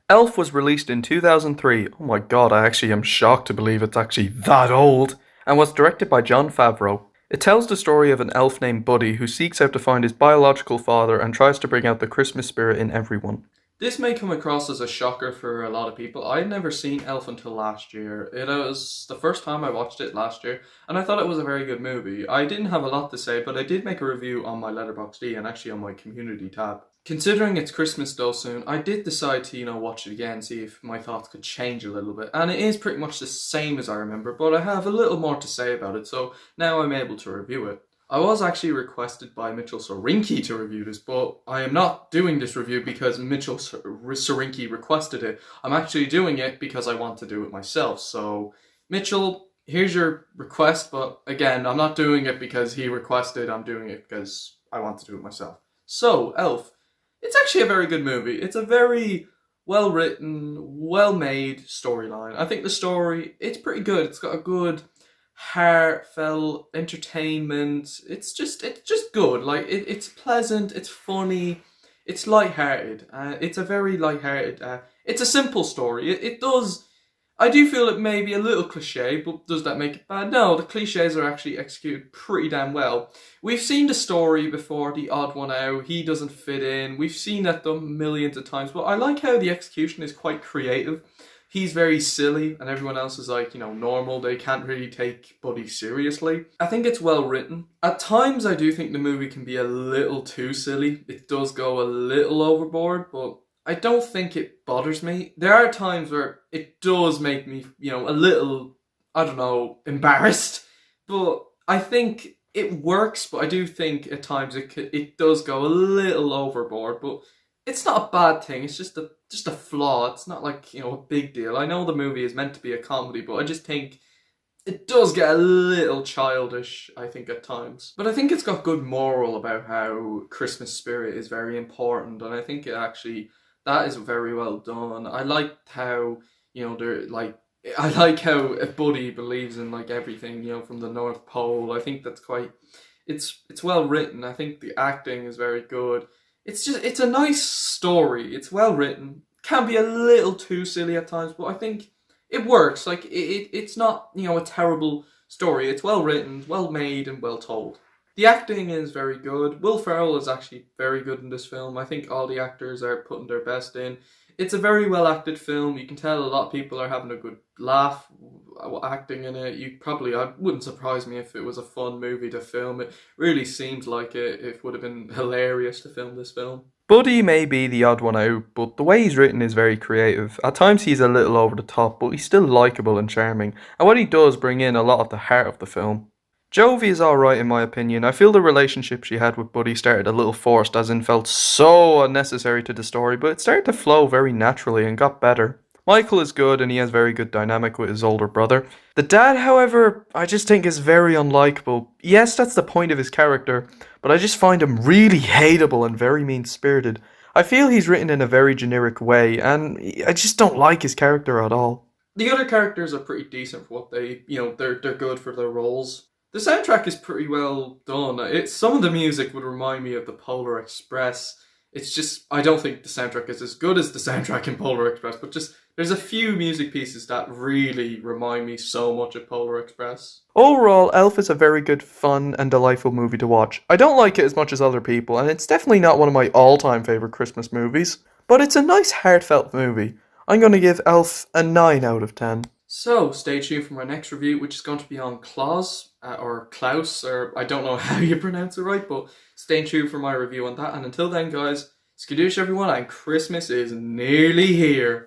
Elf was released in 2003. Oh my god, I actually am shocked to believe it's actually that old. And was directed by Jon Favreau. It tells the story of an elf named Buddy who seeks out to find his biological father and tries to bring out the Christmas spirit in everyone. This may come across as a shocker for a lot of people. I'd never seen Elf until last year. It was the first time I watched it last year, and I thought it was a very good movie. I didn't have a lot to say, but I did make a review on my Letterboxd and actually on my community tab. Considering it's Christmas though soon, I did decide to, watch it again, see if my thoughts could change a little bit. And it is pretty much the same as I remember, but I have a little more to say about it, so now I'm able to review it. I was actually requested by Mitchell Sorinki to review this, but I am not doing this review because Mitchell Sorinki requested it. I'm actually doing it because I want to do it myself. So, Mitchell, here's your request, but again, I'm not doing it because he requested, I'm doing it because I want to do it myself. So, Elf. It's actually a very good movie. It's a very well written, well made storyline. I think the story, it's pretty good. It's got a good heartfelt entertainment. It's just good. Like it's pleasant. It's funny. It's light-hearted. It's a very light-hearted. It's a simple story. It does. I do feel it may be a little cliche, but does that make it bad? No, the cliches are actually executed pretty damn well. We've seen the story before, the odd one out, he doesn't fit in. We've seen that done millions of times, but I like how the execution is quite creative. He's very silly, and everyone else is like, normal. They can't really take Buddy seriously. I think it's well written. At times, I do think the movie can be a little too silly. It does go a little overboard, but I don't think it bothers me. There are times where it does make me, a little, I don't know, embarrassed. But I think it works, but I do think at times it does go a little overboard. But it's not a bad thing. It's just a flaw. It's not like, a big deal. I know the movie is meant to be a comedy, but I just think it does get a little childish, I think, at times. But I think it's got good moral about how Christmas spirit is very important, and I think that is very well done. I liked how, they're like, I like how a Buddy believes in like everything, from the North Pole. I think that's it's well written. I think the acting is very good. It's a nice story. It's well written. Can be a little too silly at times, but I think it works. Like it's not, a terrible story. It's well written, well made, and well told. The acting is very good. Will Ferrel is actually very good in this film. I think all the actors are putting their best in. It's a very well acted film. You can tell a lot of people are having a good laugh acting in it. I wouldn't surprise me if it was a fun movie to film. It really seems like it would have been hilarious to film this film. Buddy may be the odd one out, but the way he's written is very creative. At times he's a little over the top, but he's still likeable and charming, and what he does bring in a lot of the heart of the film. Jovi is alright in my opinion. I feel the relationship she had with Buddy started a little forced, as in felt so unnecessary to the story, but it started to flow very naturally and got better. Michael is good and he has very good dynamic with his older brother. The dad, however, I just think is very unlikable. Yes, that's the point of his character, but I just find him really hateable and very mean-spirited. I feel he's written in a very generic way, and I just don't like his character at all. The other characters are pretty decent for what they're good for their roles. The soundtrack is pretty well done. Some of the music would remind me of the Polar Express. It's just, I don't think the soundtrack is as good as the soundtrack in Polar Express, but just there's a few music pieces that really remind me so much of Polar Express. Overall, Elf is a very good, fun, and delightful movie to watch. I don't like it as much as other people, and it's definitely not one of my all-time favourite Christmas movies, but it's a nice, heartfelt movie. I'm going to give Elf a 9 out of 10. So, stay tuned for my next review, which is going to be on Klaus, or Klaus, or I don't know how you pronounce it right, but stay tuned for my review on that. And until then, guys, skadoosh everyone, and Christmas is nearly here.